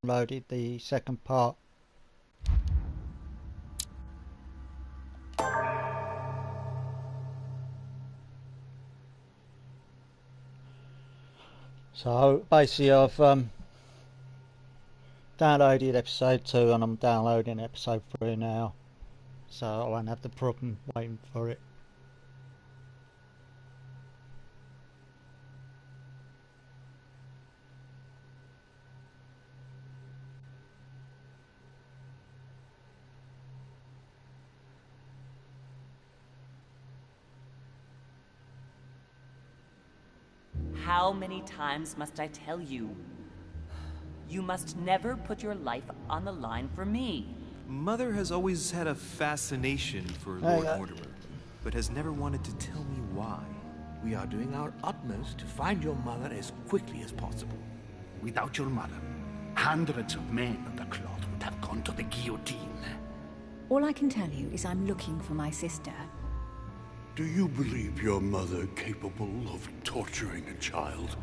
downloaded the second part. So basically I've downloaded episode 2 and I'm downloading episode 3 now, so I won't have the problem waiting for it. How many times must I tell you? You must never put your life on the line for me. Mother has always had a fascination for Lord Mortimer, but has never wanted to tell me why. We are doing our utmost to find your mother as quickly as possible. Without your mother, hundreds of men of the cloth would have gone to the guillotine. All I can tell you is I'm looking for my sister. Do you believe your mother capable of torturing a child?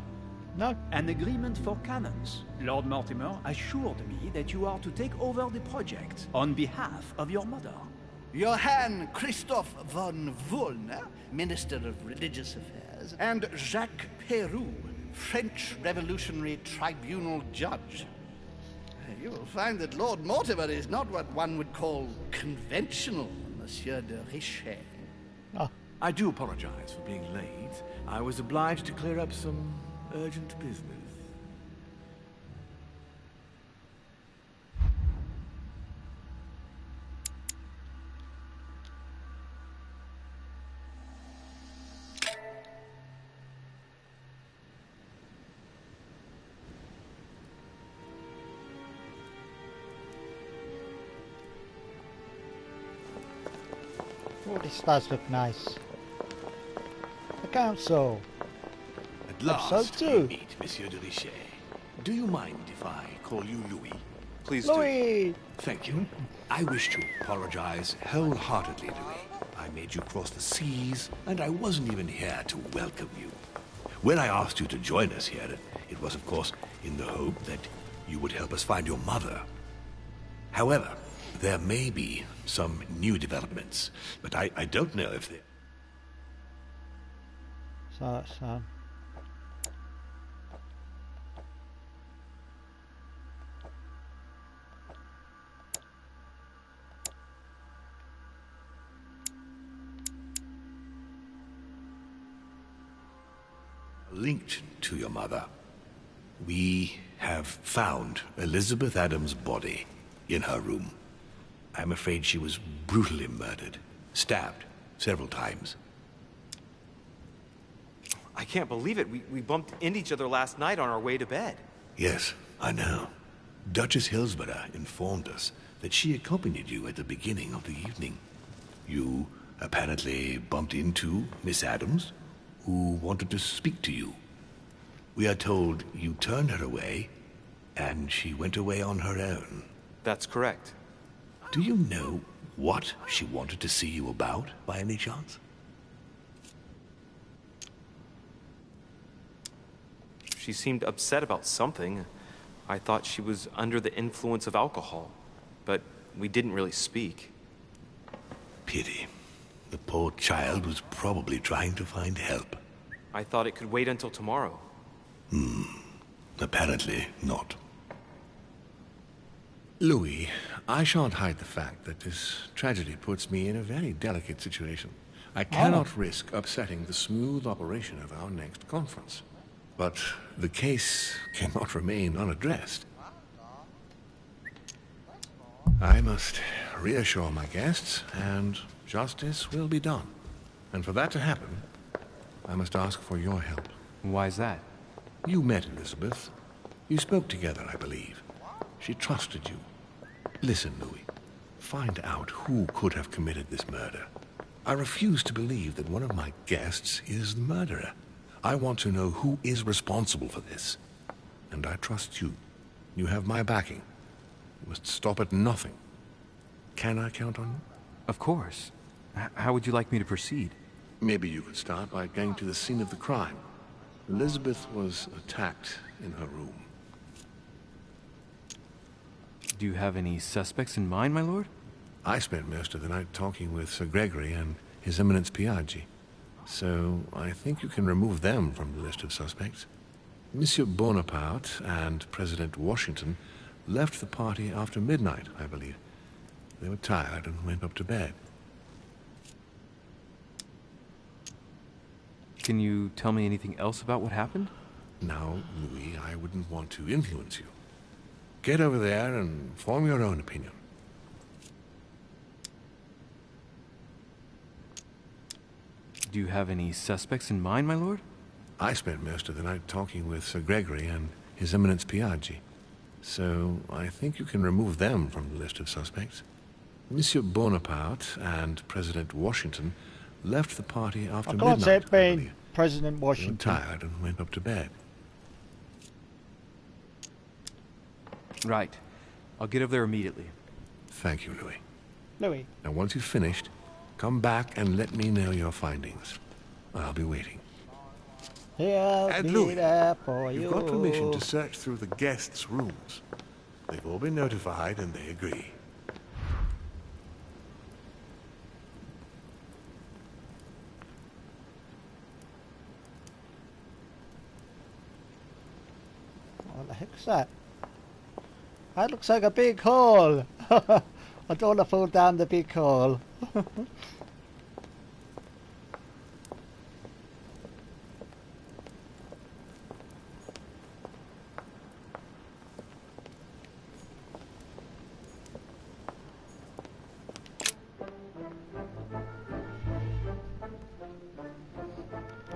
No. An agreement for cannons. Lord Mortimer assured me that you are to take over the project on behalf of your mother. Johann Christoph von Wollner, Minister of Religious Affairs, and Jacques Peroux, French Revolutionary Tribunal Judge. You will find that Lord Mortimer is not what one would call conventional, Monsieur de Richet. Oh. I do apologize for being late. I was obliged to clear up some urgent business. Oh, this does look nice. The council. At last, Episode we 2. meet Monsieur de Richet. Do you mind if I call you Louis? Please Louis! Thank you. I wish to apologize wholeheartedly, Louis. I made you cross the seas, and I wasn't even here to welcome you. When I asked you to join us here, it was, of course, in the hope that you would help us find your mother. However, there may be some new developments, but I don't know if they... So that's linked to your mother. We have found Elizabeth Adams' body in her room. I'm afraid she was brutally murdered, stabbed several times. I can't believe it. We bumped into each other last night on our way to bed. Yes, I know. Duchess Hillsborough informed us that she accompanied you at the beginning of the evening. You apparently bumped into Miss Adams, who wanted to speak to you. We are told you turned her away, and she went away on her own. That's correct. Do you know what she wanted to see you about, by any chance? She seemed upset about something. I thought she was under the influence of alcohol, but we didn't really speak. Pity. The poor child was probably trying to find help. I thought it could wait until tomorrow. Apparently not. Louis, I shan't hide the fact that this tragedy puts me in a very delicate situation. I cannot risk upsetting the smooth operation of our next conference. But the case cannot remain unaddressed. I must reassure my guests, and justice will be done. And for that to happen, I must ask for your help. Why is that? You met Elizabeth. You spoke together, I believe. She trusted you. Listen, Louis. Find out who could have committed this murder. I refuse to believe that one of my guests is the murderer. I want to know who is responsible for this. And I trust you. You have my backing. You must stop at nothing. Can I count on you? Of course. How would you like me to proceed? Maybe you could start by going to the scene of the crime. Elizabeth was attacked in her room. Do you have any suspects in mind, my lord? I spent most of the night talking with Sir Gregory and His Eminence Piaggi, so I think you can remove them from the list of suspects. Monsieur Bonaparte and President Washington left the party after midnight, I believe. They were tired and went up to bed. Can you tell me anything else about what happened? Now, Louis, I wouldn't want to influence you. Get over there and form your own opinion. Do you have any suspects in mind, my lord? I spent most of the night talking with Sir Gregory and His Eminence Piaggi, so I think you can remove them from the list of suspects. Monsieur Bonaparte and President Washington left the party after I midnight. can't say it I being believe. President They were Washington. tired and went up to bed. Right. I'll get over there immediately. Thank you, Louis. Louis. Now, once you've finished, come back and let me know your findings. I'll be waiting. He'll And be Louis, there for you. You've got permission to search through the guests' rooms. They've all been notified and they agree. What the heck's that? That looks like a big hole. I don't want to fall down the big hole.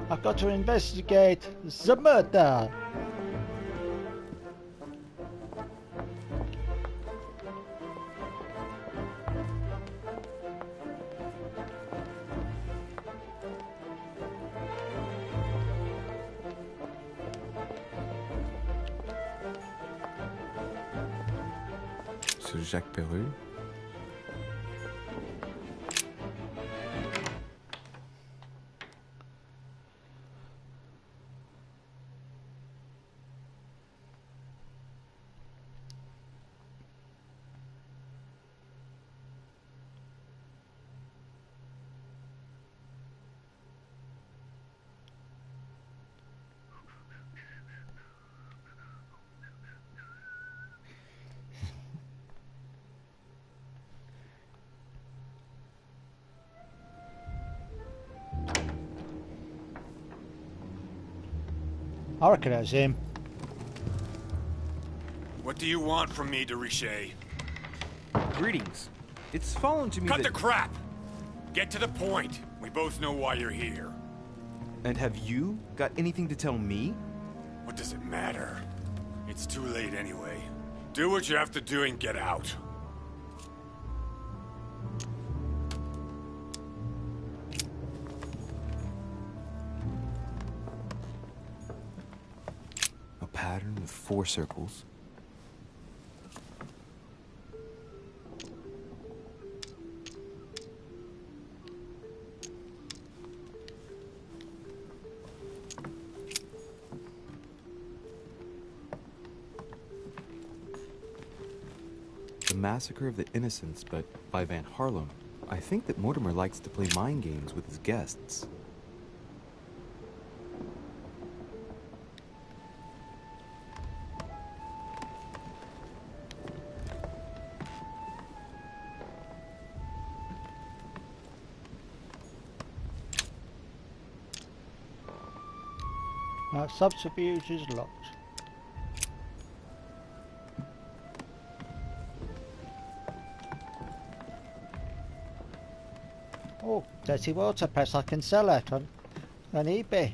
I've got to investigate the murder. Sir Jacques Perru? I reckon that's him. What do you want from me, de Richet? Greetings. It's fallen to me Cut that... the crap! Get to the point. We both know why you're here. And have you got anything to tell me? What does it matter? It's too late anyway. Do what you have to do and get out. A pattern with 4 circles. The Massacre of the Innocents, but by Van Harlem. I think that Mortimer likes to play mind games with his guests. Subterfuge is locked. Oh, dirty water press. I can sell that on eBay.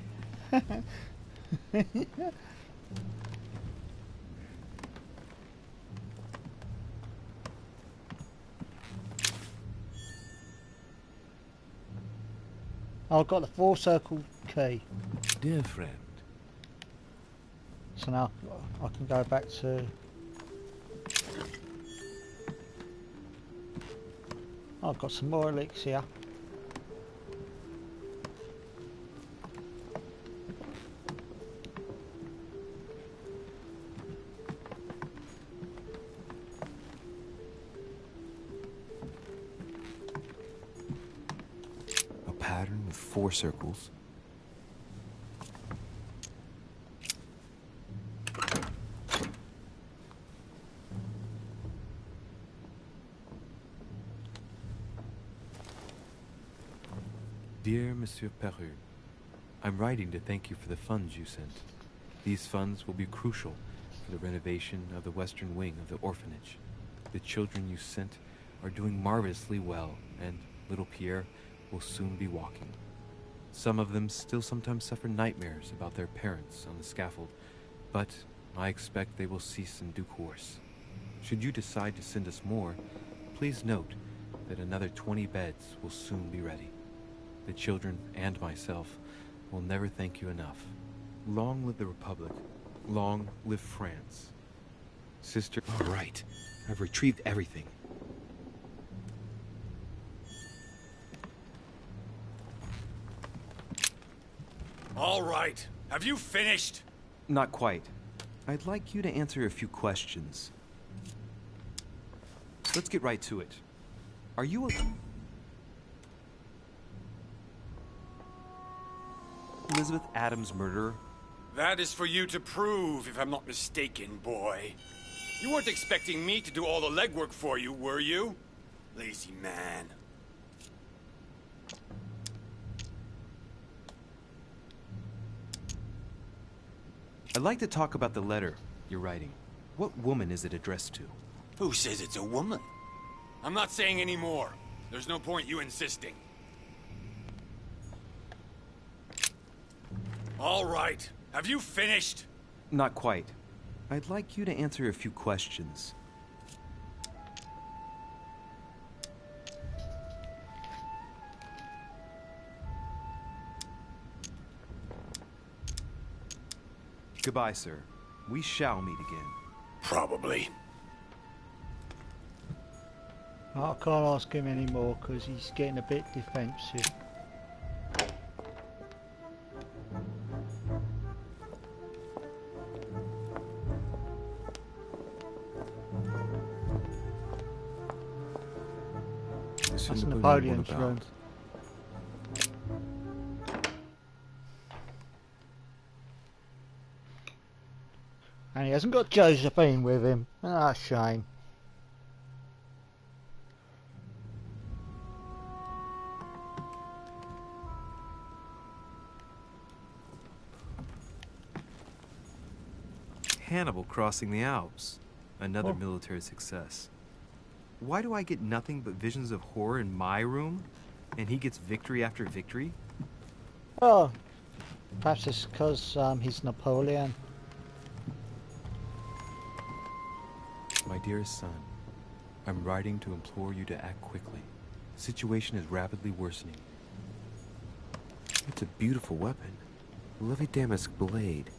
I've got the 4 circle key. Dear friend, So now I can go back to... I've got some more elixir. with 4 circles. Dear Monsieur Peru, I'm writing to thank you for the funds you sent. These funds will be crucial for the renovation of the western wing of the orphanage. The children you sent are doing marvelously well, and little Pierre will soon be walking. Some of them still sometimes suffer nightmares about their parents on the scaffold, but I expect they will cease in due course. Should you decide to send us more, please note that another 20 beds will soon be ready. The children and myself will never thank you enough. Long live the Republic. Long live France. Sister... All right. I've retrieved everything. All right. Have you finished? Not quite. I'd like you to answer a few questions. Let's get right to it. Are you a... Elizabeth Adams' murderer? That is for you to prove, if I'm not mistaken, boy. You weren't expecting me to do all the legwork for you, were you? Lazy man. I'd like to talk about the letter you're writing. What woman is it addressed to? Who says it's a woman? I'm not saying any more. There's no point you insisting. All right. Have you finished? Not quite. I'd like you to answer a few questions. Goodbye, sir. We shall meet again. Probably. I can't ask him anymore because he's getting a bit defensive. That's Napoleon's room. And he hasn't got Josephine with him. Ah, shame. Hannibal crossing the Alps. Another military success. Why do I get nothing but visions of horror in my room? And he gets victory after victory? Oh, perhaps it's because he's Napoleon. My dearest son, I'm writing to implore you to act quickly. The situation is rapidly worsening. It's a beautiful weapon. A lovely damask blade.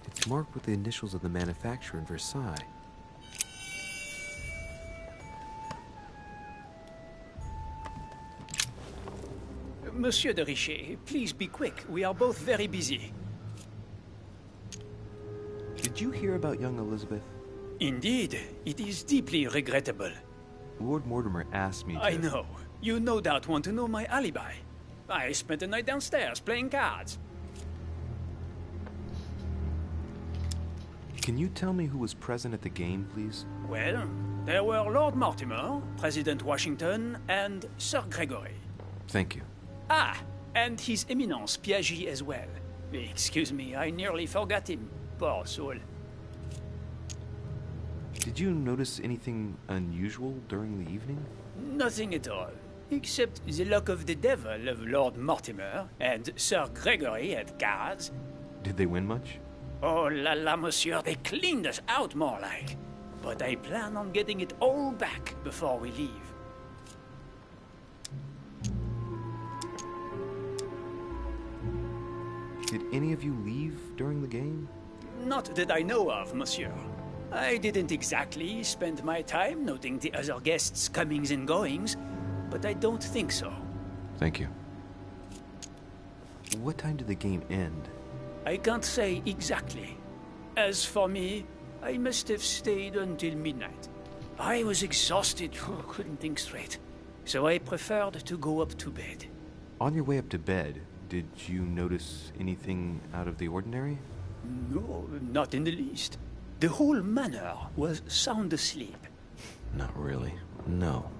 It's marked with the initials of the manufacturer in Versailles. Monsieur de Richet, please be quick. We are both very busy. Did you hear about young Elizabeth? Indeed, it is deeply regrettable. Lord Mortimer asked me to... I know. You no doubt want to know my alibi. I spent the night downstairs playing cards. Can you tell me who was present at the game, please? Well, there were Lord Mortimer, President Washington, and Sir Gregory. Thank you. Ah, and His Eminence Piaget as well. Excuse me, I nearly forgot him. Poor soul. Did you notice anything unusual during the evening? Nothing at all, except the luck of the devil of Lord Mortimer and Sir Gregory at cards. Did they win much? Oh la la, monsieur, they cleaned us out more like. But I plan on getting it all back before we leave. Did any of you leave during the game? Not that I know of, monsieur. I didn't exactly spend my time noting the other guests' comings and goings, but I don't think so. Thank you. What time did the game end? I can't say exactly. As for me, I must have stayed until midnight. I was exhausted, couldn't think straight, so I preferred to go up to bed. On your way up to bed, did you notice anything out of the ordinary? No, not in the least. The whole manor was sound asleep. Not really. No.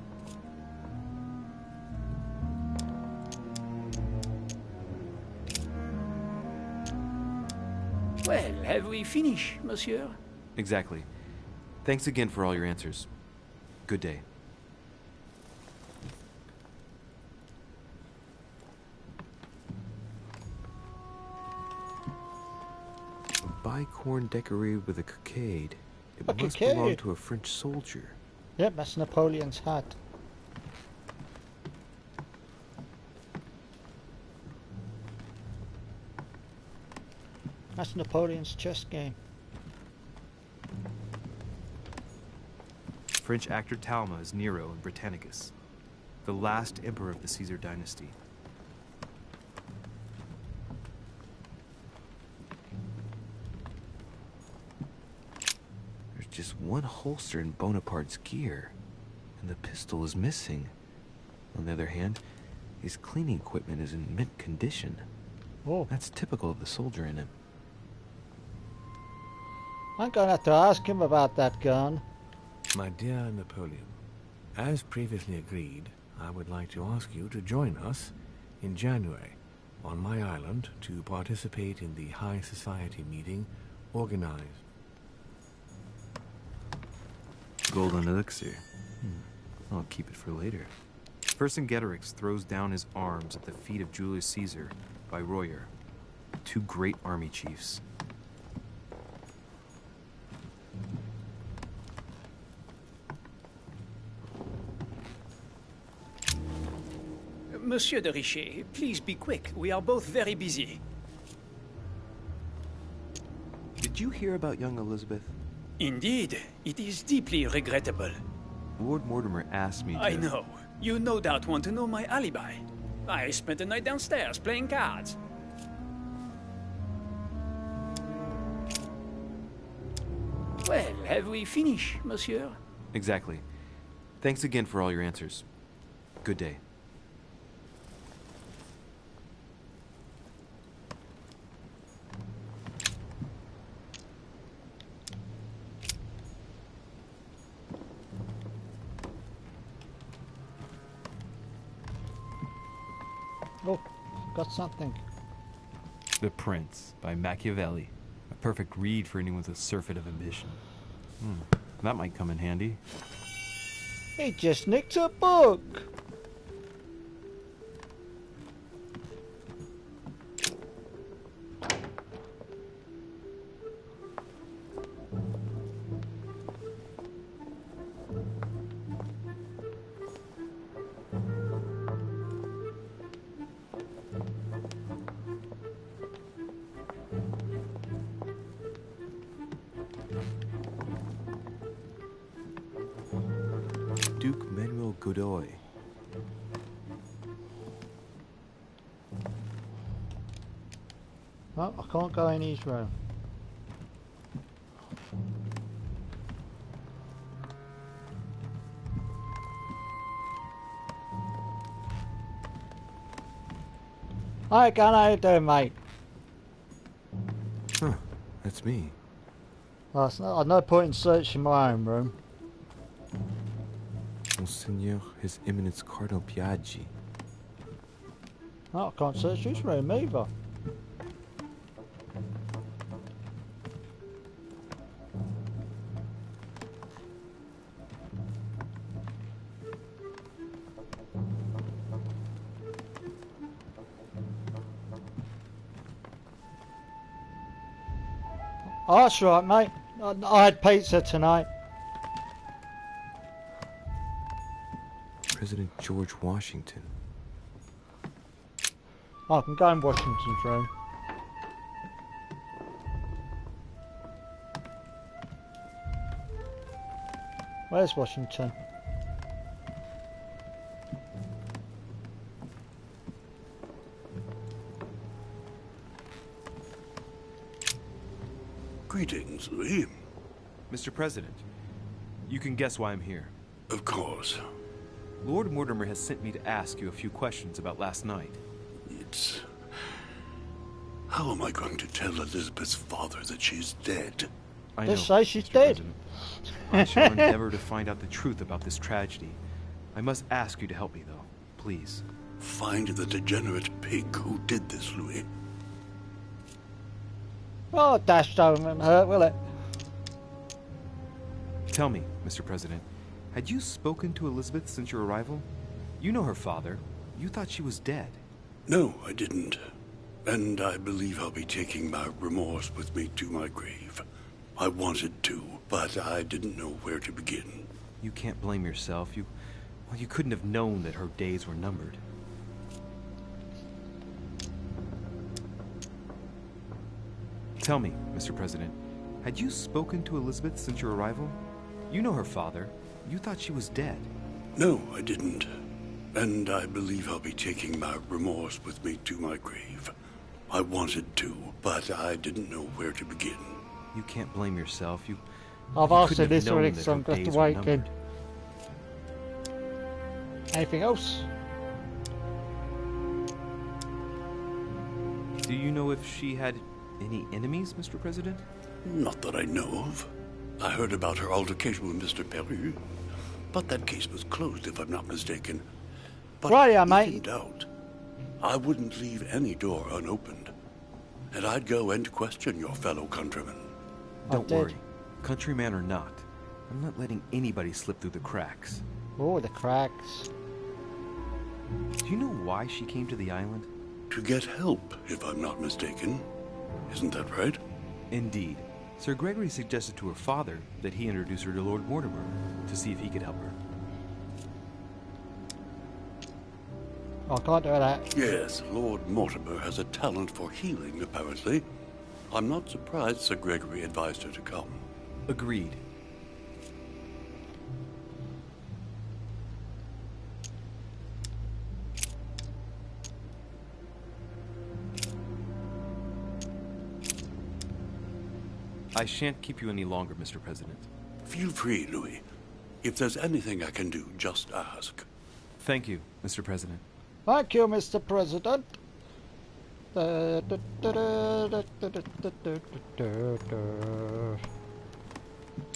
Well, have we finished, monsieur? Exactly. Thanks again for all your answers. Good day. A bicorn decorated with a cockade. It must belong to a French soldier. Yep, that's Napoleon's hat. That's Napoleon's chess game. French actor Talma is Nero in Britannicus, the last emperor of the Caesar dynasty. There's just one holster in Bonaparte's gear, and the pistol is missing. On the other hand, his cleaning equipment is in mint condition. Oh. That's typical of the soldier in him. I'm going to have to ask him about that gun. My dear Napoleon, as previously agreed, I would like to ask you to join us in January on my island to participate in the High Society meeting organized. Golden elixir. I'll keep it for later. Vercingetorix throws down his arms at the feet of Julius Caesar by Royer, two great army chiefs. Monsieur de Richet, please be quick. We are both very busy. Did you hear about young Elizabeth? Indeed, it is deeply regrettable. Lord Mortimer asked me to... I know. You no doubt want to know my alibi. I spent the night downstairs playing cards. Well, have we finished, monsieur? Exactly. Thanks again for all your answers. Good day. Oh, got something. The Prince by Machiavelli. A perfect read for anyone with a surfeit of ambition. That might come in handy. He just nicked a book. Duke Manuel Godoy. Oh, I can't go in his room. Hi, Gun, how you doing, mate? Huh, that's me. Well, it's not, I've no point in searching my own room. Monseigneur, His Eminence Cardinal Piaggi. Oh, I can't search his room either. Oh, that's right, mate. I had pizza tonight. President George Washington. I can go in Washington's room. Where's Washington? Greetings, Louis. Mr. President, you can guess why I'm here. Of course. Lord Mortimer has sent me to ask you a few questions about last night. It's... How am I going to tell Elizabeth's father that she's dead? I Just know, say she's Mr. dead. President. I shall endeavor to find out the truth about this tragedy. I must ask you to help me, though. Please. Find the degenerate pig who did this, Louis. Oh, dash don't hurt, will it? Tell me, Mr. President, had you spoken to Elizabeth since your arrival? You know her father. You thought she was dead. No, I didn't. And I believe I'll be taking my remorse with me to my grave. I wanted to, but I didn't know where to begin. You can't blame yourself. You couldn't have known that her days were numbered. Tell me, Mr. President, had you spoken to Elizabeth since your arrival? You know her father. You thought she was dead. No, I didn't. And I believe I'll be taking my remorse with me to my grave. I wanted to, but I didn't know where to begin. You can't blame yourself. I've you asked couldn't her have this known already, that so her I'm going to days were wait again. numbered. Anything else? Do you know if she had any enemies, Mr. President? Not that I know of. I heard about her altercation with Mr. Peru, but that case was closed, if I'm not mistaken. But Right, yeah, if mate. in doubt, I wouldn't leave any door unopened, and I'd go and question your fellow countrymen. Don't did. worry. Countryman or not, I'm not letting anybody slip through the cracks. Oh, the cracks. Do you know why she came to the island? To get help, if I'm not mistaken. Isn't that right? Indeed. Sir Gregory suggested to her father that he introduce her to Lord Mortimer to see if he could help her. I can't do that. Yes, Lord Mortimer has a talent for healing, apparently. I'm not surprised Sir Gregory advised her to come. Agreed. I shan't keep you any longer, Mr. President. Feel free, Louis. If there's anything I can do, just ask. Thank you, Mr. President. Thank you, Mr. President.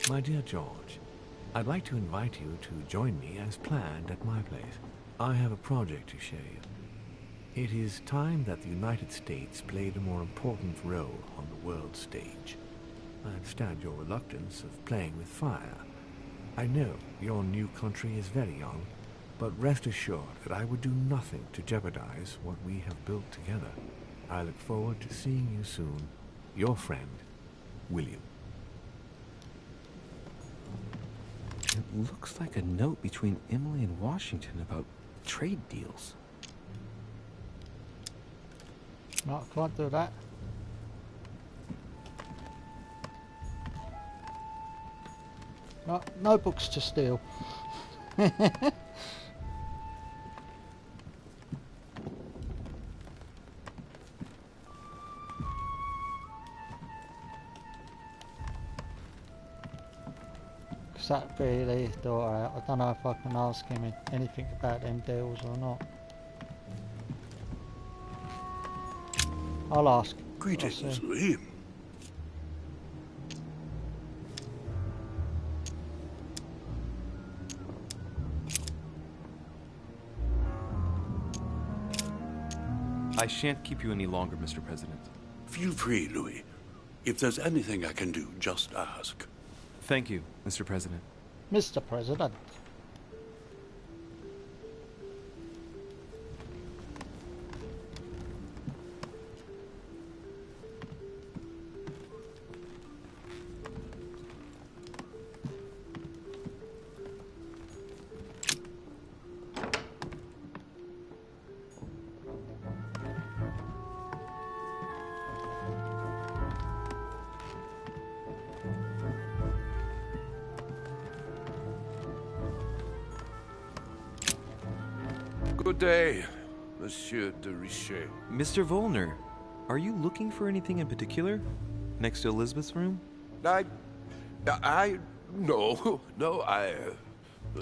My dear George, I'd like to invite you to join me as planned at my place. I have a project to show you. It is time that the United States played a more important role on the world stage. I understand your reluctance of playing with fire. I know your new country is very young, but rest assured that I would do nothing to jeopardize what we have built together. I look forward to seeing you soon. Your friend, William. It looks like a note between Emily and Washington about trade deals. No, I can't do that. No, no books to steal. Because that really thought out. I don't know if I can ask him anything about them deals or not. I'll ask. Greetings, I'll see. Louis. I shan't keep you any longer, Mr. President. Feel free, Louis. If there's anything I can do, just ask. Thank you, Mr. President. Mr. President. Good day, Monsieur de Richet. Mr. Volner, are you looking for anything in particular? Next to Elizabeth's room? No,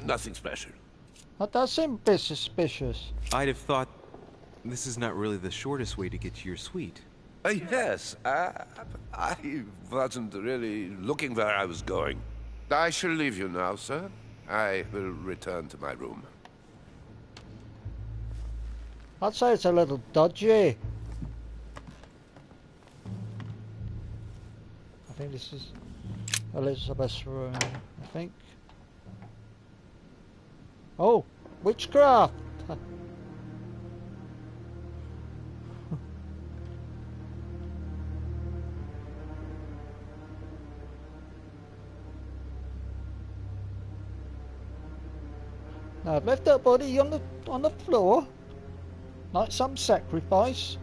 nothing special. That does seem a bit suspicious. I'd have thought... This is not really the shortest way to get to your suite. Yes, I wasn't really looking where I was going. I shall leave you now, sir. I will return to my room. I'd say it's a little dodgy. I think this is Elizabeth's room, I think. Oh, witchcraft! Now I've left that body on the floor, like some sacrifice.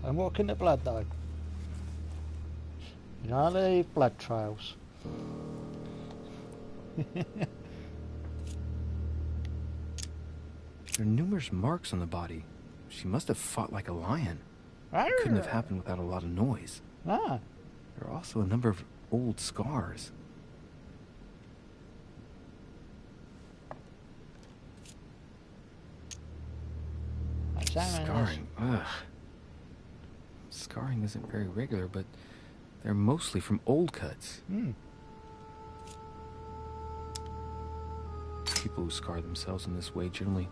I'm walking the blood though. You don't leave blood trails. There are numerous marks on the body. She must have fought like a lion. It couldn't have happened without a lot of noise. Ah. There are also a number of old scars. Scarring. Ugh. Scarring isn't very regular, but they're mostly from old cuts. People who scar themselves in this way generally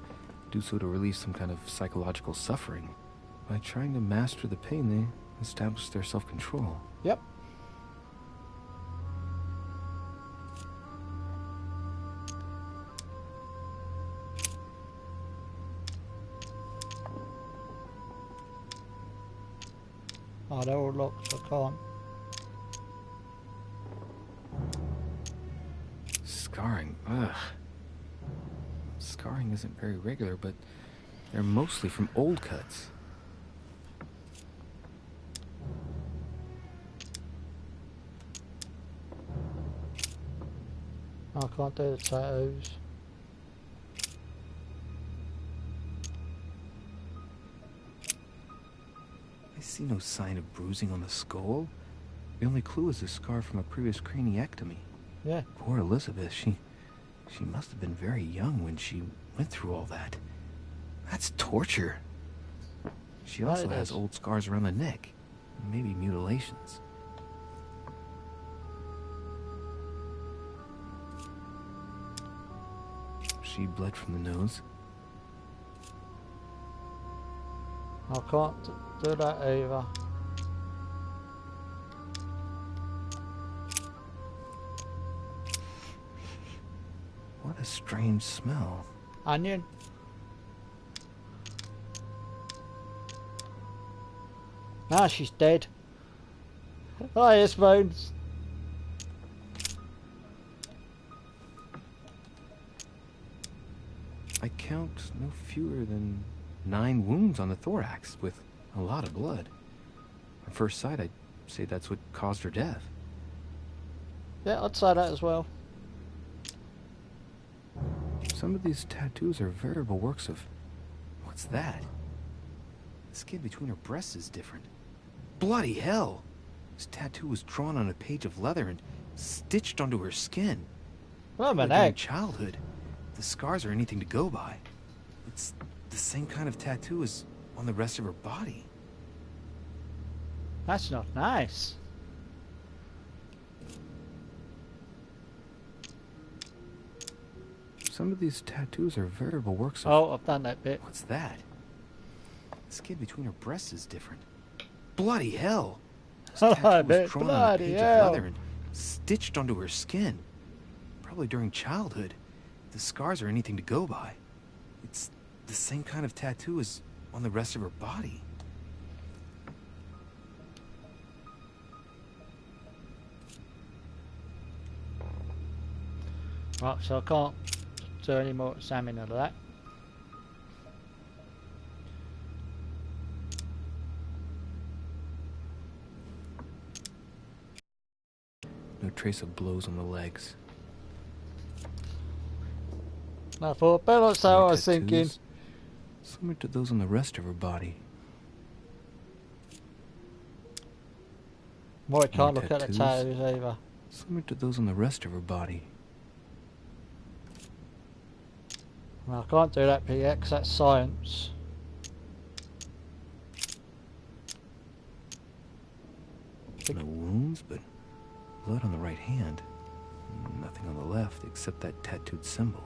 do so to relieve some kind of psychological suffering. By trying to master the pain, they establish their self-control. Yep. Oh, they're all locked, so I can't. Scarring. Ugh. Scarring isn't very regular, but they're mostly from old cuts. I can't do the tattoos. I see no sign of bruising on the skull. The only clue is a scar from a previous craniectomy. Yeah. Poor Elizabeth, she must have been very young when she went through all that. That's torture. She also has old scars around the neck. Maybe mutilations. She bled from the nose. I can't do that either. What a strange smell. Onion. Ah, she's dead. Oh, yes, bones. I count no fewer than 9 wounds on the thorax, with a lot of blood. At first sight, I'd say that's what caused her death. Yeah, I'd say that as well. Some of these tattoos are veritable works of... What's that? The skin between her breasts is different. Bloody hell! This tattoo was drawn on a page of leather and stitched onto her skin. Well, like during childhood, if the scars are anything to go by, it's the same kind of tattoo as on the rest of her body. That's not nice. Some of these tattoos are veritable works of... Oh, I've done that bit. What's that? The skin between her breasts is different. Bloody hell! This tattoo was drawn on a page of leather and stitched onto her skin. Probably during childhood. If the scars are anything to go by, it's the same kind of tattoo as on the rest of her body. Right, so I can't do any more examining of that. no trace of blows on the legs. I thought, but that's how I was thinking. Similar to those on the rest of her body. Well, I can't look at the tattoos either. Similar to those on the rest of her body. Well, I can't do that, PX, that's science. No wounds, but blood on the right hand. Nothing on the left except that tattooed symbol.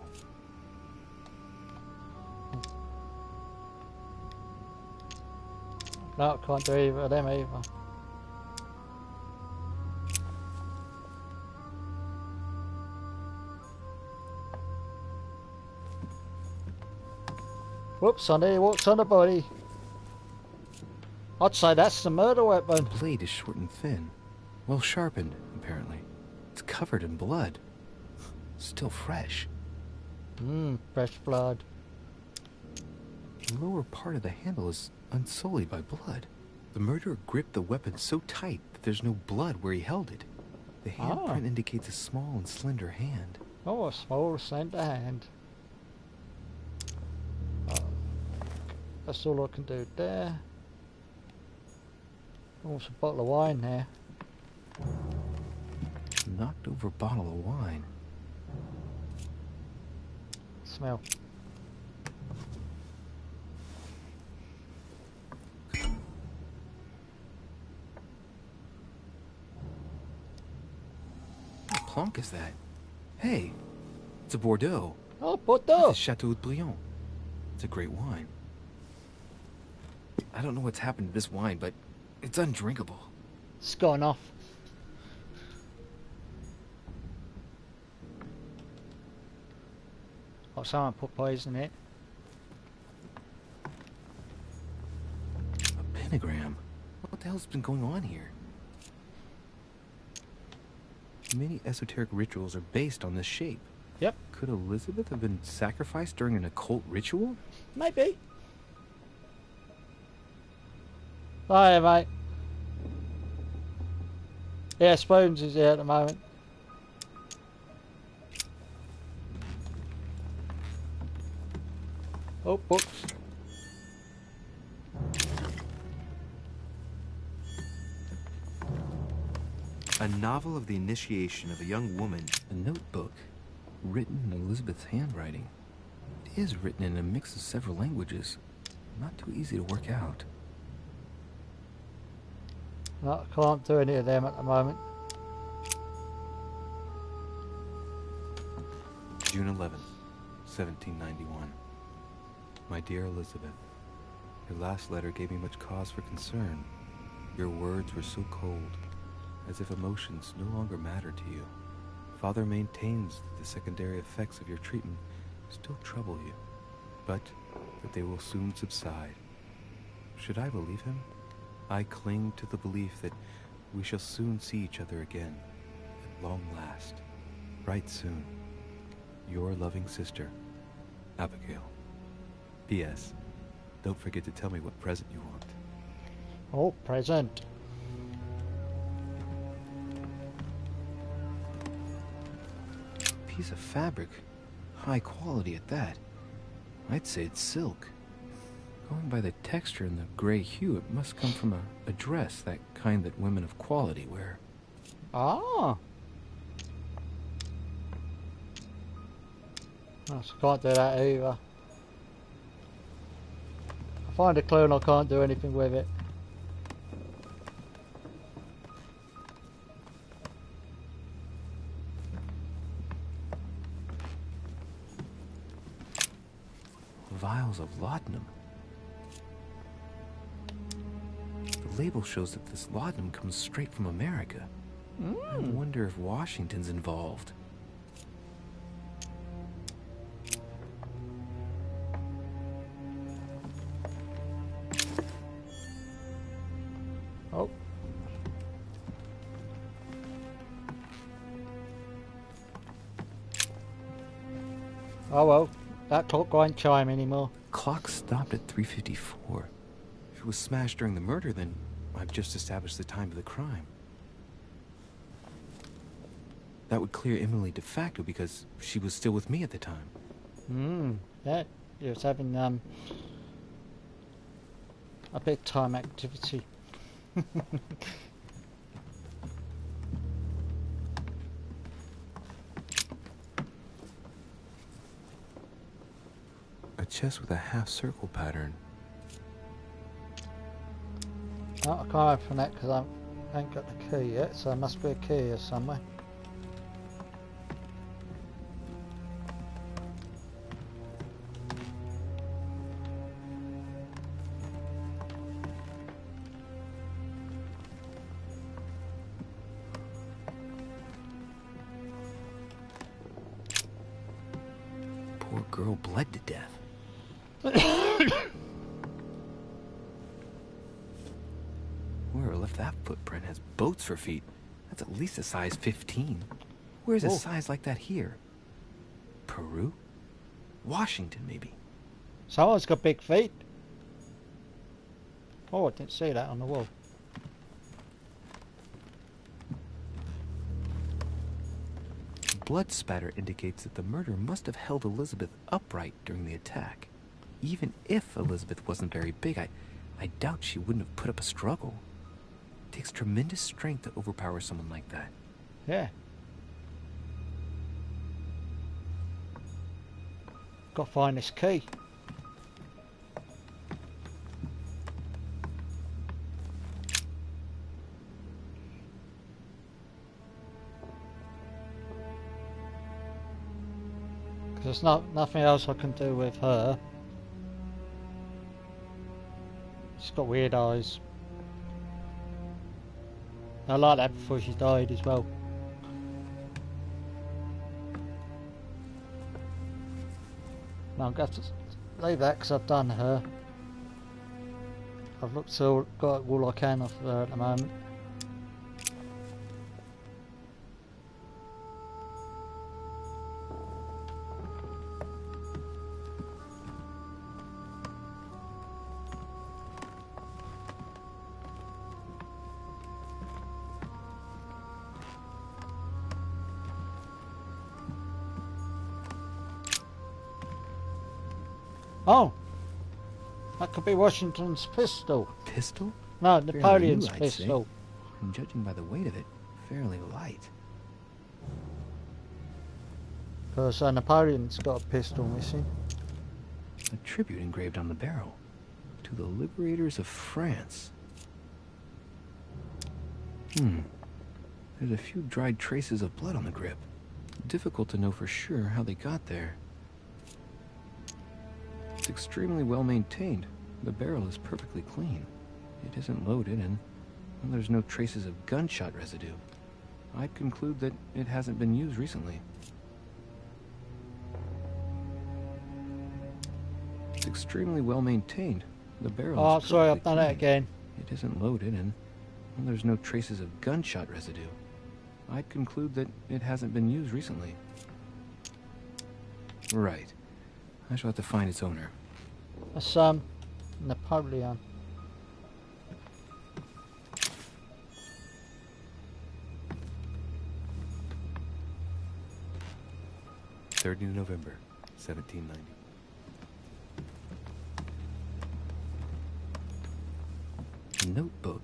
No, I can't do either of them either. Whoops, on there, walks on the body. I'd say that's the murder weapon. The blade is short and thin. Well sharpened, apparently. It's covered in blood. Still fresh. Fresh blood. The lower part of the handle is unsullied by blood. The murderer gripped the weapon so tight that there's no blood where he held it. The handprint indicates a small and slender hand. Oh, a small, slender hand. That's all I can do there. Almost a bottle of wine there. Knocked over a bottle of wine. Smell. What plonk is that? Hey, it's a Bordeaux. Oh, Bordeaux! It's Chateau de Brion. It's a great wine. I don't know what's happened to this wine, but it's undrinkable. It's gone off. Oh, someone put poison in it. A pentagram? What the hell's been going on here? Many esoteric rituals are based on this shape. Yep. Could Elizabeth have been sacrificed during an occult ritual? Maybe. Hi, mate. Yeah, Spoons is here at the moment. Oh, books. A novel of the initiation of a young woman. A notebook, written in Elizabeth's handwriting. It is written in a mix of several languages. Not too easy to work out. No, I can't do any of them at the moment. June 11th, 1791. My dear Elizabeth, your last letter gave me much cause for concern. Your words were so cold, as if emotions no longer matter to you. Father maintains that the secondary effects of your treatment still trouble you, but that they will soon subside. Should I believe him? I cling to the belief that we shall soon see each other again, at long last, right soon. Your loving sister, Abigail. P.S. Don't forget to tell me what present you want. Oh, present. Piece of fabric. High quality at that. I'd say it's silk. Going by the texture and the gray hue, it must come from a dress, that kind that women of quality wear. Ah. I can't do that either. I find a clue and I can't do anything with it. Vials of laudanum. The label shows that this laudanum comes straight from America. I wonder if Washington's involved. Oh. Oh well, that clock won't chime anymore. Clock stopped at 3:54. If it was smashed during the murder, then I've just established the time of the crime. That would clear Emily de facto because she was still with me at the time. Yeah, he was having a bedtime activity. A chest with a half-circle pattern. Oh, I can't open that because I ain't got the key yet, so there must be a key here somewhere. Poor girl bled to death. Whoever left that footprint has boats for feet. That's at least a size 15. Where's a size like that here? Peru? Washington, maybe. Someone's got big feet. Oh, I didn't see that on the wall. Blood spatter indicates that the murder must have held Elizabeth upright during the attack. Even if Elizabeth wasn't very big, I doubt she wouldn't have put up a struggle. It takes tremendous strength to overpower someone like that. Yeah. Got to find this key. There's nothing else I can do with her. She's got weird eyes. I like that before she died as well. Now I'm going to have to leave that because I've done her. I've got all I can off her at the moment. Oh, that could be Washington's pistol. Pistol? No, Napoleon's Fairly new, I'd say. pistol. And judging by the weight of it, fairly light. Because Napoleon's got a pistol missing. A tribute engraved on the barrel. To the liberators of France. There's a few dried traces of blood on the grip. Difficult to know for sure how they got there. It's extremely well maintained. The barrel is perfectly clean. It isn't loaded, and there's no traces of gunshot residue. I'd conclude that it hasn't been used recently. It's extremely well maintained. The barrel Oh, is sorry, perfectly I've done it clean. again. It isn't loaded, and there's no traces of gunshot residue. I'd conclude that it hasn't been used recently. Right. I shall have to find its owner. That's Napoleon. November 1790. A notebook,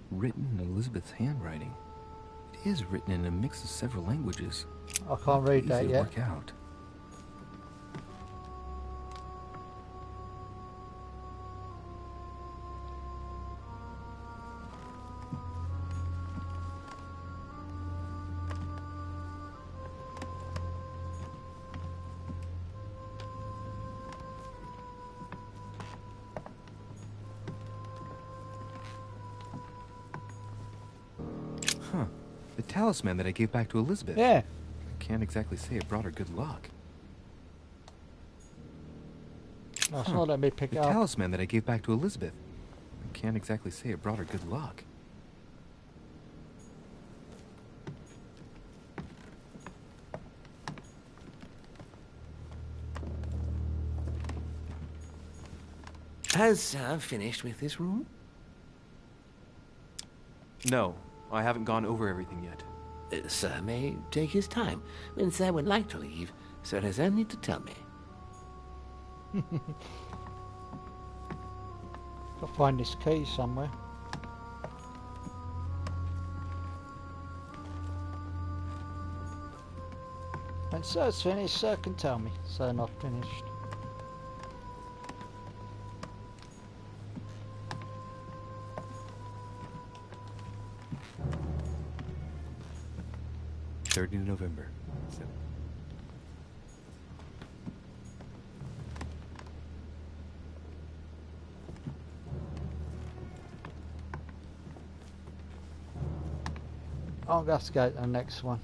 written in Elizabeth's handwriting. It is written in a mix of several languages. I can't read that Easy to yet. work out. Huh. The talisman that I gave back to Elizabeth. Yeah. I can't exactly say it brought her good luck. No, it's not letting me pick The it up. talisman that I gave back to Elizabeth. I can't exactly say it brought her good luck. Has Sam finished with this room? No, I haven't gone over everything yet. Sir may take his time. When Sir would like to leave, Sir has only to tell me. Gotta find this key somewhere. When Sir's finished, Sir can tell me. Sir not finished. November. I'm going to have to go to the next one.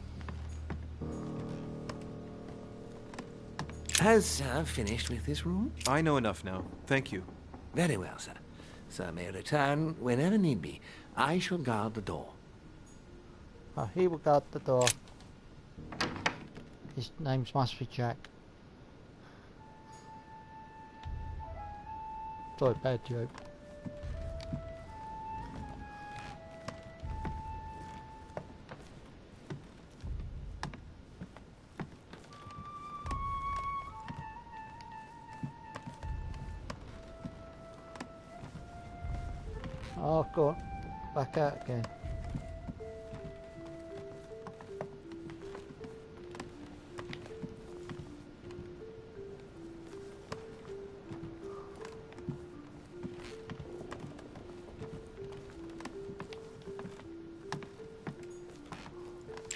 Has Sir finished with this room? I know enough now. Thank you. Very well, Sir. Sir may return whenever need be. I shall guard the door. Oh, he will guard the door. His name must be Jack. Sorry, bad joke. Oh, go on. Back out again.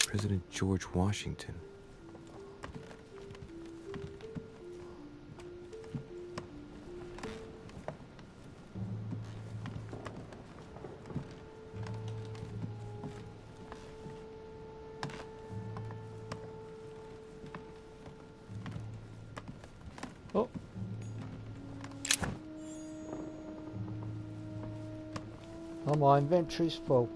President George Washington. Oh. Oh, my inventory's full.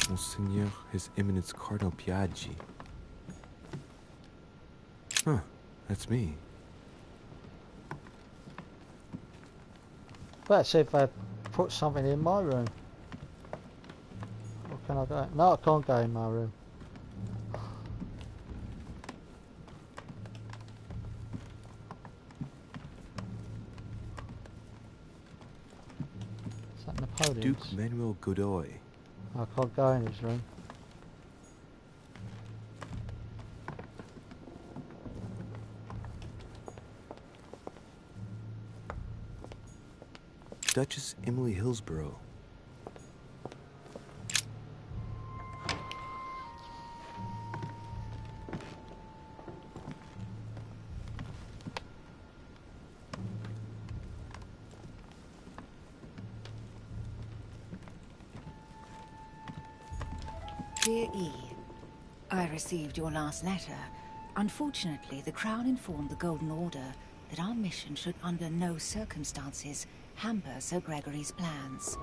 Monseigneur, His Eminence Cardinal Piaggi. Huh, that's me. Let's see if I put something in my room. Or can I go? No, I can't go in my room. Is that Napoleon's? Duke Manuel Godoy. I can't go in his room. Duchess Emily Hillsborough. Dear E, I received your last letter. Unfortunately, the Crown informed the Golden Order that our mission should under no circumstances hamper Sir Gregory's plans.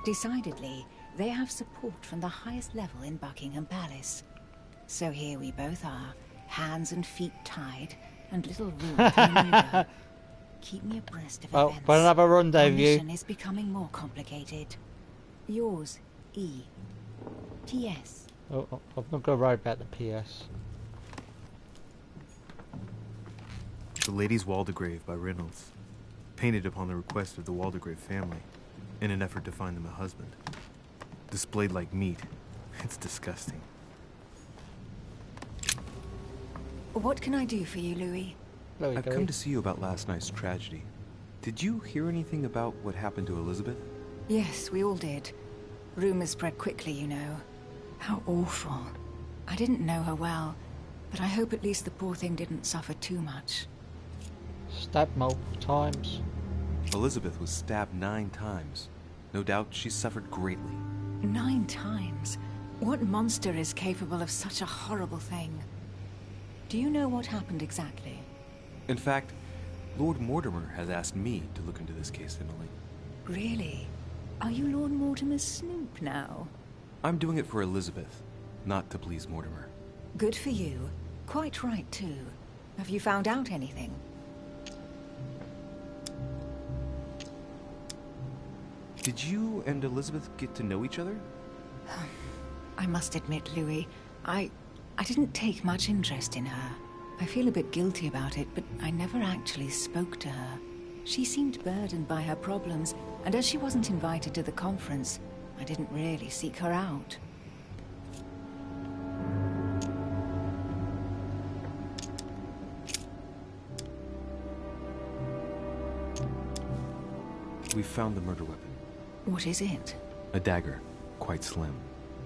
Decidedly, they have support from the highest level in Buckingham Palace. So here we both are, hands and feet tied, and little room to maneuver. Keep me abreast of events. But another Our rendezvous. mission is becoming more complicated. Yours, E. T.S. Oh, I'm not going to worry about the PS. The Lady's Waldegrave by Reynolds. Painted upon the request of the Waldegrave family, in an effort to find them a husband. Displayed like meat. It's disgusting. What can I do for you, Louis? I've come to see you about last night's tragedy. Did you hear anything about what happened to Elizabeth? Yes, we all did. Rumors spread quickly, you know. How awful. I didn't know her well, but I hope at least the poor thing didn't suffer too much. Stabbed multiple times. Elizabeth was stabbed 9 times. No doubt she suffered greatly. 9 times? What monster is capable of such a horrible thing? Do you know what happened exactly? In fact, Lord Mortimer has asked me to look into this case, Emily. Really? Are you Lord Mortimer's snoop now? I'm doing it for Elizabeth, not to please Mortimer. Good for you. Quite right, too. Have you found out anything? Did you and Elizabeth get to know each other? I must admit, Louis, I didn't take much interest in her. I feel a bit guilty about it, but I never actually spoke to her. She seemed burdened by her problems, and as she wasn't invited to the conference, I didn't really seek her out. We found the murder weapon. What is it? A dagger, quite slim.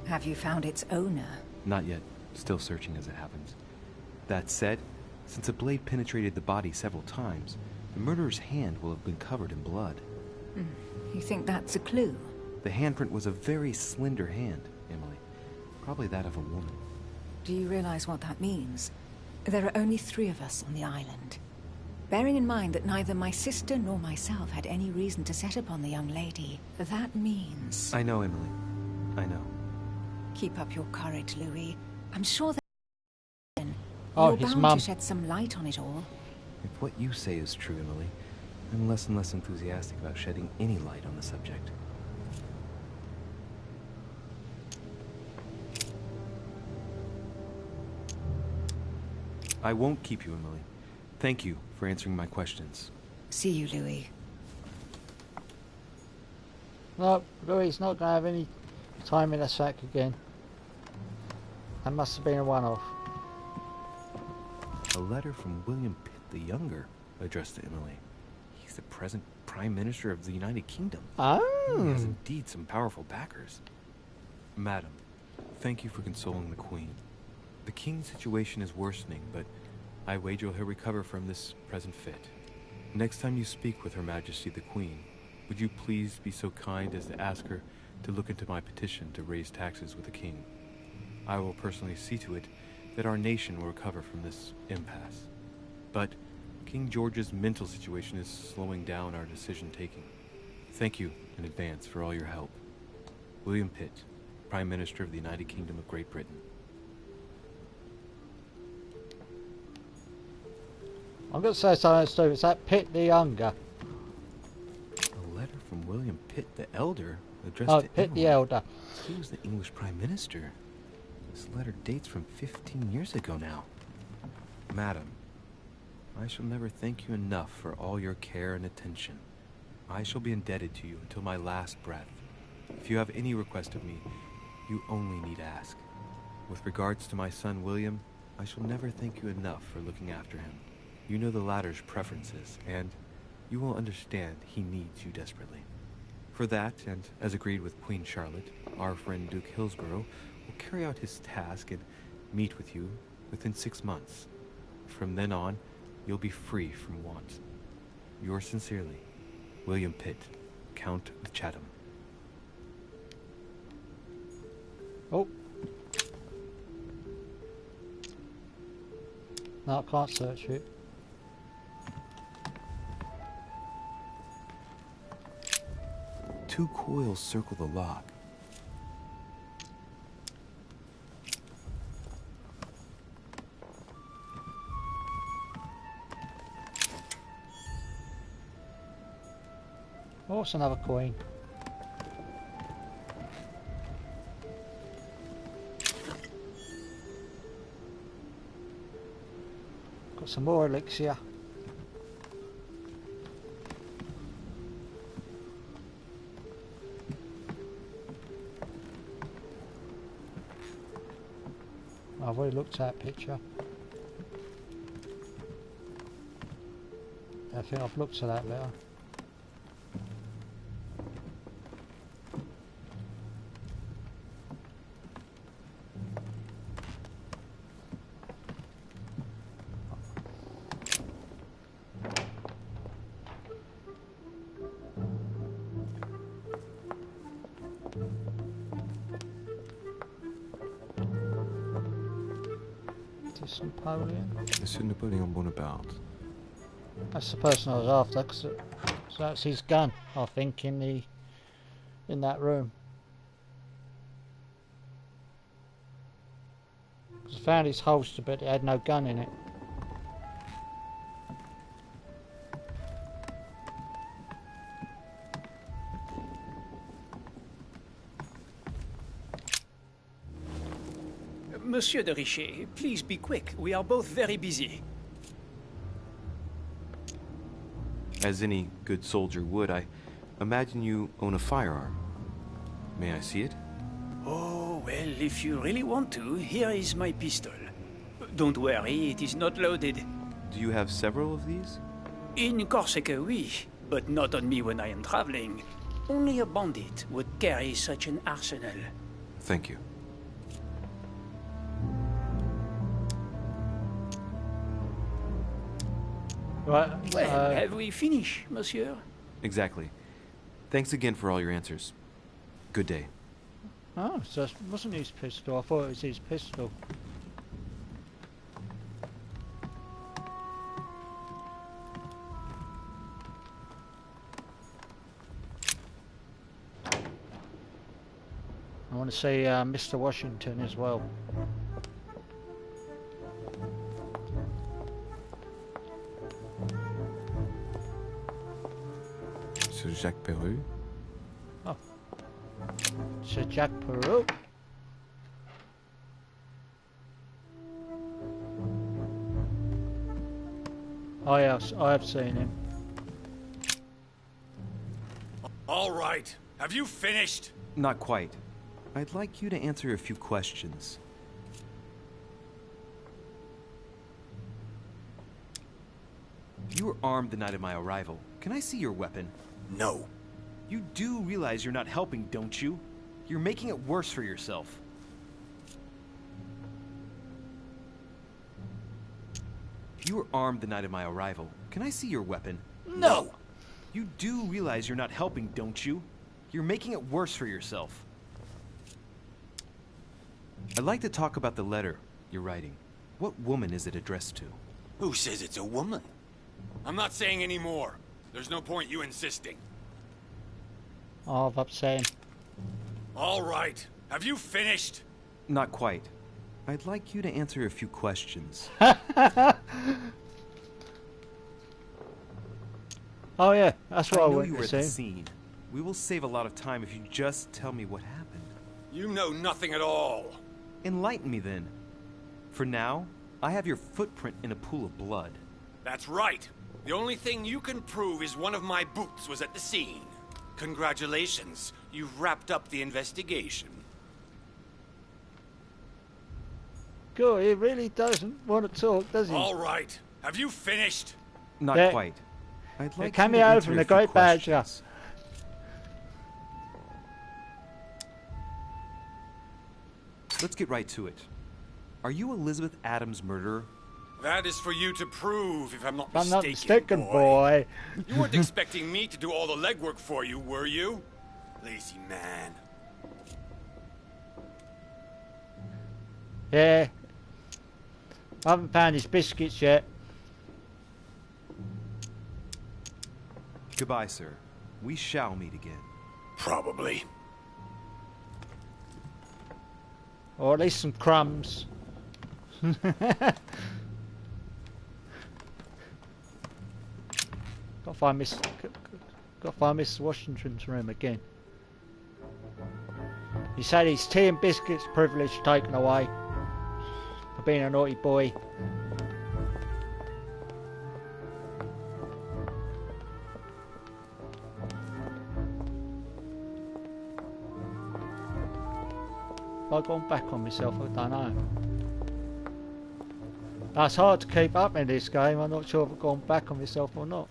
Have you found its owner? Not yet. Still searching as it happens. That said, since the blade penetrated the body several times, the murderer's hand will have been covered in blood. You think that's a clue? The handprint was a very slender hand, Emily. Probably that of a woman. Do you realize what that means? There are only 3 of us on the island. Bearing in mind that neither my sister nor myself had any reason to set upon the young lady, that means... I know, Emily. I know. Keep up your courage, Louis. I'm sure that... Oh, you're his bound mum. to shed some light on it all. If what you say is true, Emily, I'm less and less enthusiastic about shedding any light on the subject. I won't keep you, Emily. Thank you for answering my questions. See you, Louis. No, Louis not going to have any time in a sack again. That must have been a one-off. A letter from William Pitt the Younger, addressed to Emily. He's the present Prime Minister of the United Kingdom. Oh. He has indeed some powerful backers. Madam, thank you for consoling the Queen. The King's situation is worsening, but I wager he'll recover from this present fit. Next time you speak with Her Majesty the Queen, would you please be so kind as to ask her to look into my petition to raise taxes with the King? I will personally see to it that our nation will recover from this impasse. But King George's mental situation is slowing down our decision-taking. Thank you in advance for all your help. William Pitt, Prime Minister of the United Kingdom of Great Britain. I'm going to say something stupid. Is that Pitt the Younger? A letter from William Pitt the Elder addressed Oh, to Pitt Emily. the Elder. He was the English Prime Minister. This letter dates from 15 years ago now. Madam, I shall never thank you enough for all your care and attention. I shall be indebted to you until my last breath. If you have any request of me, you only need ask. With regards to my son William, I shall never thank you enough for looking after him. You know the latter's preferences, and you will understand he needs you desperately. For that, and as agreed with Queen Charlotte, our friend Duke Hillsborough will carry out his task and meet with you within 6 months. From then on, you'll be free from want. Yours sincerely, William Pitt, Count of Chatham. Oh. No, I can't search it. Two coils circle the lock. Oh, it's another coin. Got some more elixir. I've already looked at that picture. I think I've looked at that letter. This Napoleon. Monsieur Napoleon Bonaparte. That's the person I was after, cause that's his gun, I think, in that room. 'Cause I found his holster, but it had no gun in it. Monsieur de Richet, please be quick. We are both very busy. As any good soldier would, I imagine you own a firearm. May I see it? Oh, well, if you really want to, here is my pistol. Don't worry, it is not loaded. Do you have several of these? In Corsica, oui, but not on me when I am traveling. Only a bandit would carry such an arsenal. Thank you. Right. Well, have we finished, monsieur? Exactly. Thanks again for all your answers. Good day. Oh, so it wasn't his pistol. I thought it was his pistol. I want to see Mr. Washington as well. Sir Jacques Peru? Oh. Sir Jack Peru. Oh yes, I have seen him. All right. Have you finished? Not quite. I'd like you to answer a few questions. You were armed the night of my arrival. Can I see your weapon? No. You do realize you're not helping, don't you? You're making it worse for yourself. You were armed the night of my arrival. Can I see your weapon? No. You do realize you're not helping, don't you? You're making it worse for yourself. I'd like to talk about the letter you're writing. What woman is it addressed to? Who says it's a woman? I'm not saying any more. There's no point you insisting. Oh, I've upset him. All right. Have you finished? Not quite. I'd like you to answer a few questions. Oh yeah, that's what I know went you were to at the say. scene. We will save a lot of time if you just tell me what happened. You know nothing at all. Enlighten me then. For now, I have your footprint in a pool of blood. That's right. The only thing you can prove is one of my boots was at the scene. Congratulations. You've wrapped up the investigation. Good, he really doesn't want to talk, does he? All right. Have you finished? Not Yeah. quite. I'd like Come you here to over answer from a the few Great Badger. questions. Let's get right to it. Are you Elizabeth Adams' murderer? That is for you to prove, if I'm not I'm not mistaken, mistaken, boy. You weren't expecting me to do all the legwork for you, were you? Lazy man. Yeah. I haven't found his biscuits yet. Goodbye, sir. We shall meet again. Probably. Or at least some crumbs. Gotta find Miss Washington's room again. He said his tea and biscuits privilege taken away for being a naughty boy. Have I gone back on myself? I don't know. That's hard to keep up in this game. I'm not sure if I've gone back on myself or not.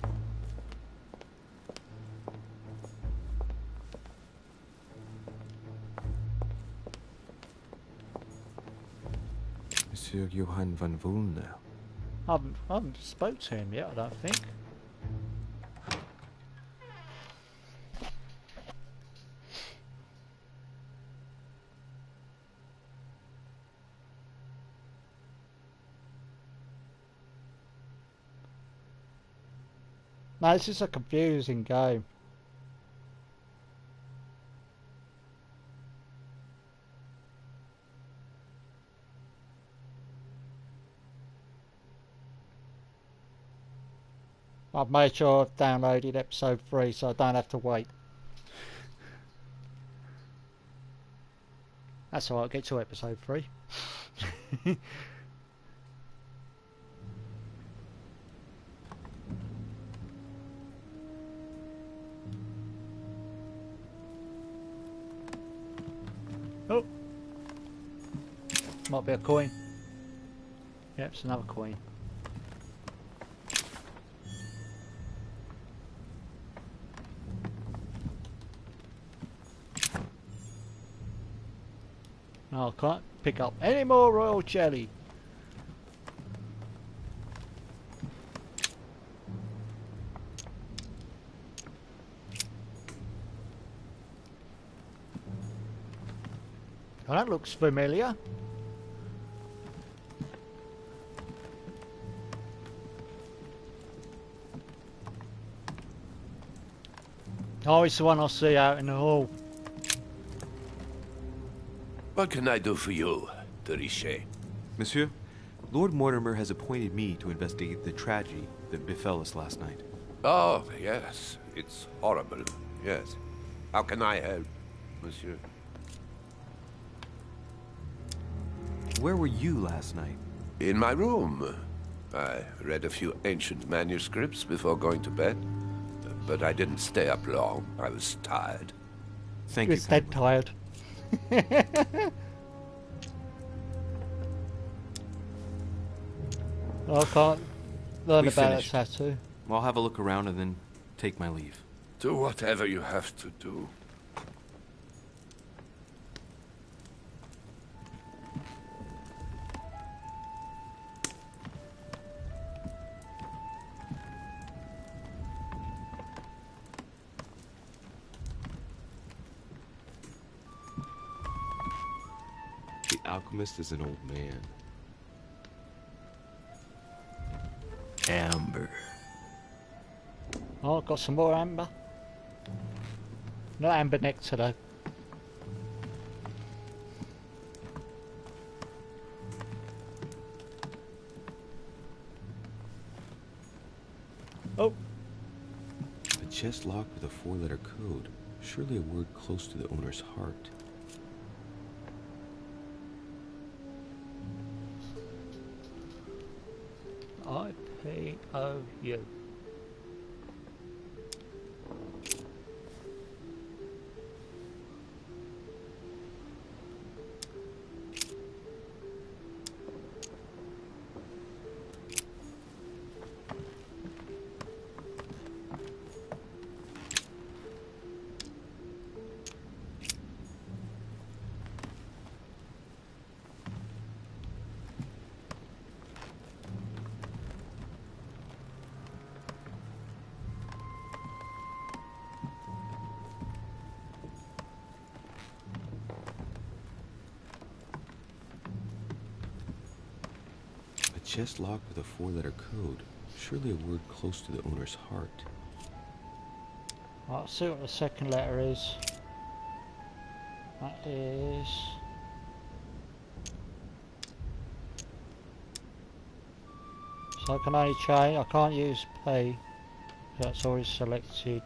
Monsieur Johann van Vulner. I haven't spoke to him yet, I don't think. No, this is a confusing game. I've made sure I've downloaded episode 3 so I don't have to wait. That's alright, I'll get to episode 3. Oh, might be a coin. Yep, it's another coin. No, I can't pick up any more royal jelly. Oh, that looks familiar. Oh, it's the one I see out in the hall. What can I do for you, Trichet? Monsieur, Lord Mortimer has appointed me to investigate the tragedy that befell us last night. Oh, yes. It's horrible. Yes. How can I help, monsieur? Where were you last night? In my room. I read a few ancient manuscripts before going to bed. But I didn't stay up long. I was tired. Thank you. You're dead tired. I can't learn about a tattoo. I'll have a look around and then take my leave. Do whatever you have to do. The alchemist is an old man. Amber. Oh, I've got some more amber. Not amber nectar though. Oh. A chest locked with a 4-letter code. Surely a word close to the owner's heart. IPOU. Chest locked with a 4-letter code. Surely a word close to the owner's heart. Right, let's see what the second letter is. That is... So I can only change, I can't use pay. That's already selected.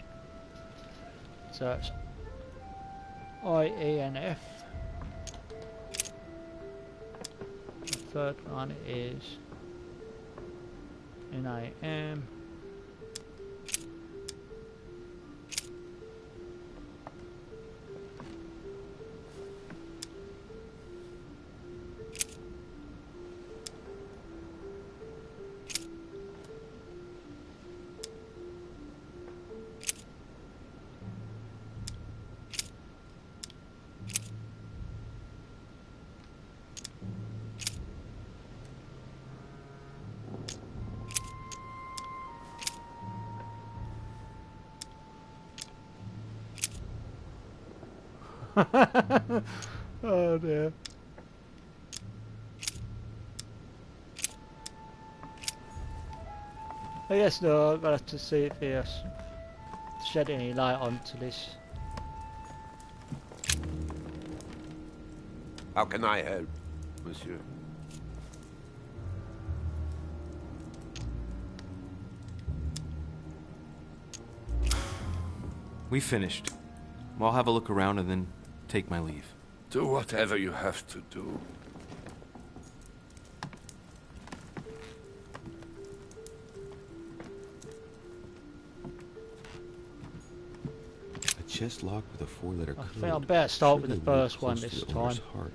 So it's IENF. The third one is NAM. Oh dear. I guess no, I'm gonna have to see if he has shed any light onto this. How can I help, monsieur? We finished. I'll have a look around and then take my leave. Do whatever you have to do. chest locked with a 4-letter code. I think I better start with the Surely a word first one close to this the owner's time. heart.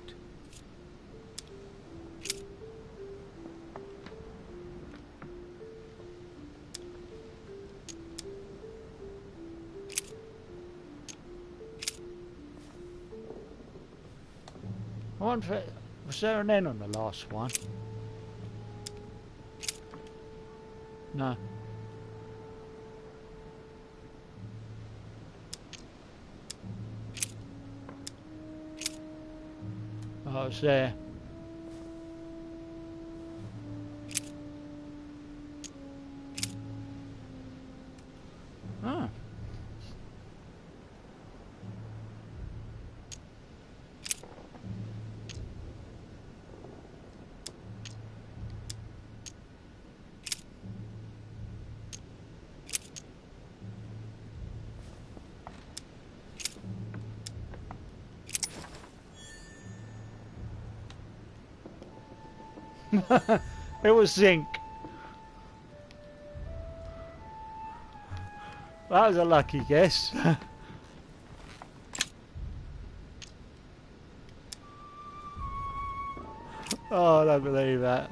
I wonder if was there an N on the last one? No. Oh, it's there. Oh. It was zinc. That was a lucky guess. Oh, I don't believe that.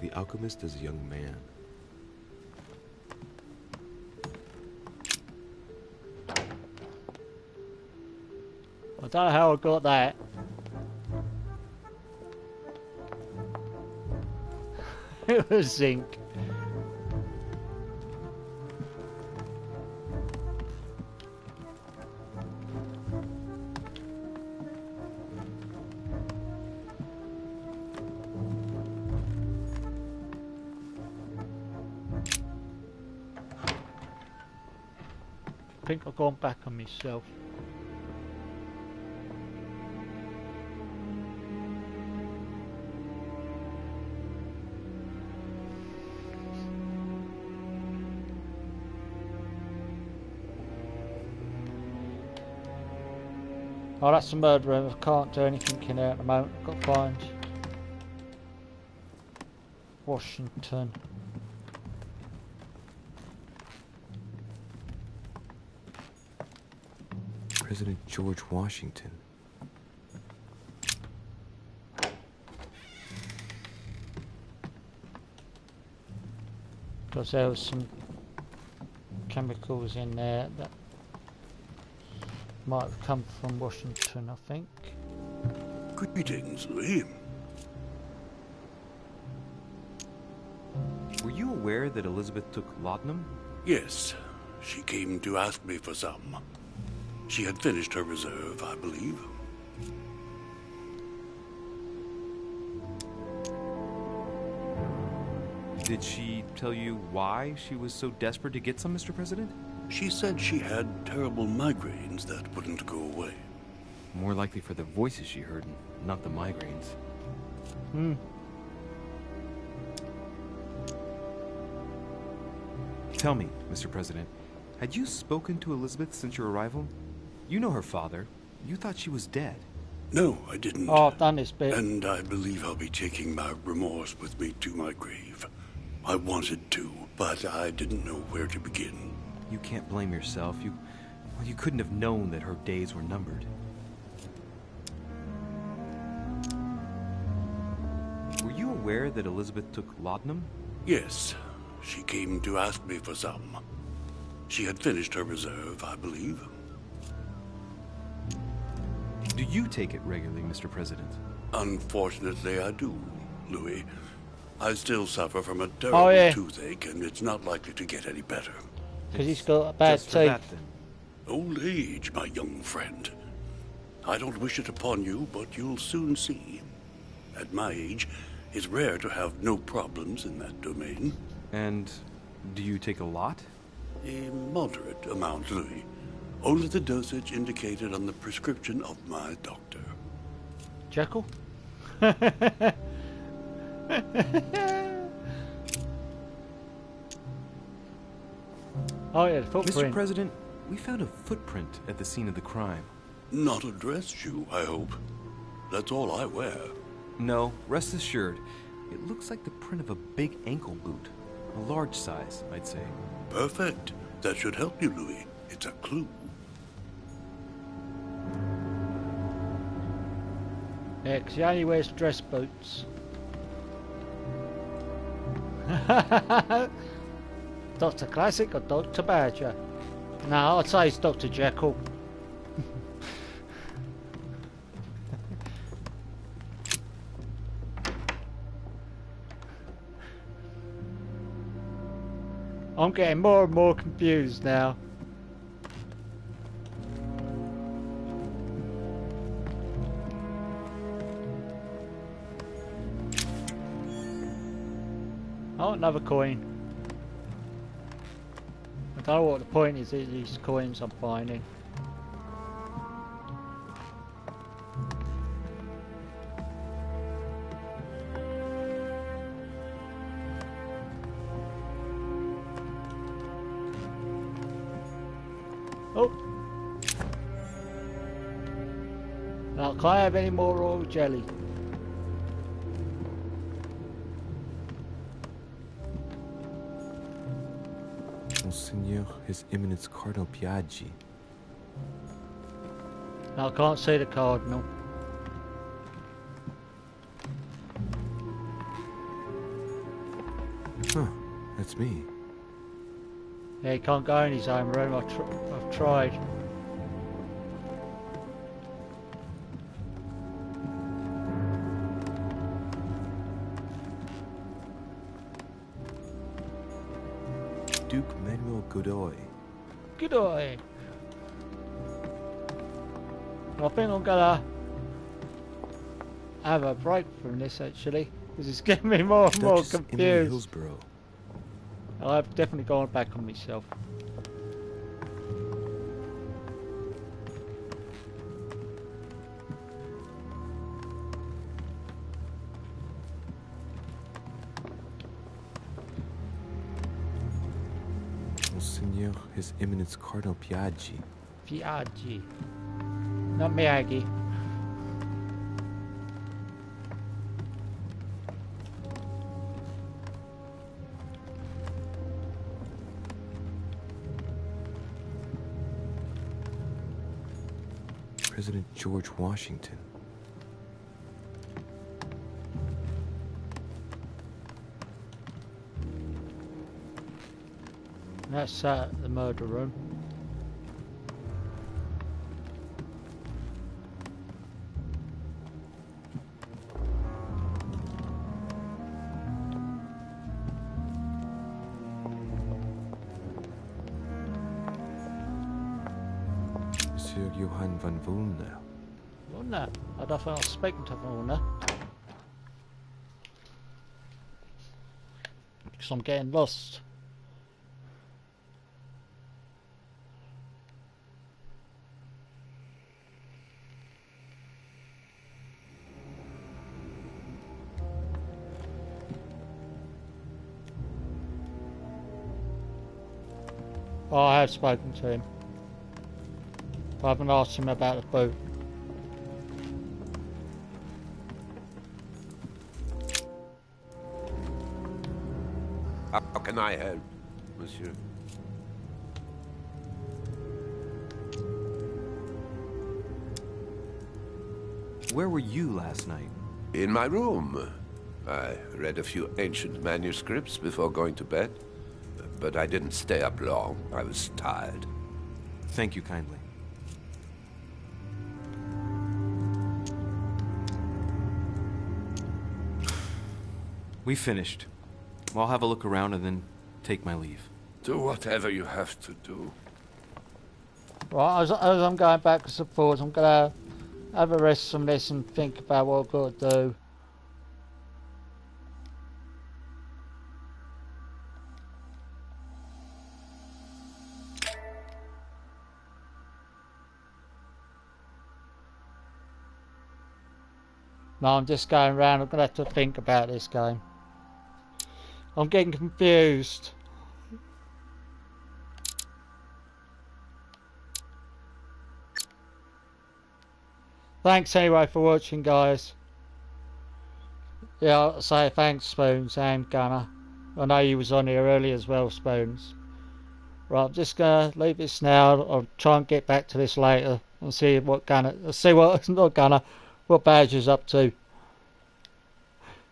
The alchemist is a young man. I don't know how I got that. It was zinc. I think I've gone back on myself. Oh, that's the murder room. I can't do anything in there at the moment. I've got to find Washington. President George Washington. Because there was some chemicals in there that might have come from Washington, I think. Greetings, Lee. Were you aware that Elizabeth took laudanum? Yes, she came to ask me for some. She had finished her reserve, I believe. Did she tell you why she was so desperate to get some, Mr. President? She said she had terrible migraines that wouldn't go away. More likely for the voices she heard, not the migraines. Hmm. Tell me, Mr. President, had you spoken to Elizabeth since your arrival? You know her father. You thought she was dead. No, I didn't. Oh, I've done this bit. And I believe I'll be taking my remorse with me to my grave. I wanted to, but I didn't know where to begin. You can't blame yourself. You couldn't have known that her days were numbered. Were you aware that Elizabeth took laudanum? Yes, she came to ask me for some. She had finished her reserve, I believe. Do you take it regularly, Mr. President? Unfortunately, I do, Louis. I still suffer from a terrible toothache, and it's not likely to get any better. Because he's got a bad Just for that, teeth. then. Old age, my young friend. I don't wish it upon you, but you'll soon see. At my age, it's rare to have no problems in that domain. And do you take a lot? A moderate amount, Louis. Only the dosage indicated on the prescription of my doctor. Jekyll? Oh yeah, the footprint. Mr. President, we found a footprint at the scene of the crime. Not a dress shoe, I hope. That's all I wear. No, rest assured. It looks like the print of a big ankle boot. A large size, I'd say. Perfect. That should help you, Louis. It's a clue. Yeah, 'cause he only wears dress boots. Dr. Classic or Dr. Badger? No, I'd say it's Dr. Jekyll. I'm getting more and more confused now. Oh, another coin. I don't know what the point is of these coins I'm finding. Oh! Now, can I have any more royal jelly? Monseigneur, His Eminence Cardinal Piaggi. No, I can't see the cardinal. Huh, that's me. Yeah, he can't go in his own room. I've tried. Duke Manuel Godoy. Goodbye. I think I'm gonna have a break from this actually, because it's getting me more and more Duchess Emily confused. Hillsborough. I've definitely gone back on myself. Monseigneur, His Eminence Cardinal Piaggi. Piaggi. Not Miyagi. President George Washington. That's the murder room. Monsieur Johann van Vulner. Vulner? I don't think I was speaking to Vulner. Because I'm getting lost. Oh, I have spoken to him. I haven't asked him about the boot. How can I help, monsieur? Where were you last night? In my room. I read a few ancient manuscripts before going to bed. But I didn't stay up long. I was tired. Thank you kindly. We finished. I'll have a look around and then take my leave. Do whatever you have to do. Right, as I'm going backwards and forwards, I'm going to have a rest from this and think about what I've got to do. No, I'm just going around. I'm going to have to think about this game. I'm getting confused. Thanks anyway for watching, guys. Yeah, I'll say thanks, Spoons and Gunner. I know you was on here early as well, Spoons. Right, I'm just gonna leave this now. I'll try and get back to this later and see what Gunner, not Gunner, what Badger's up to.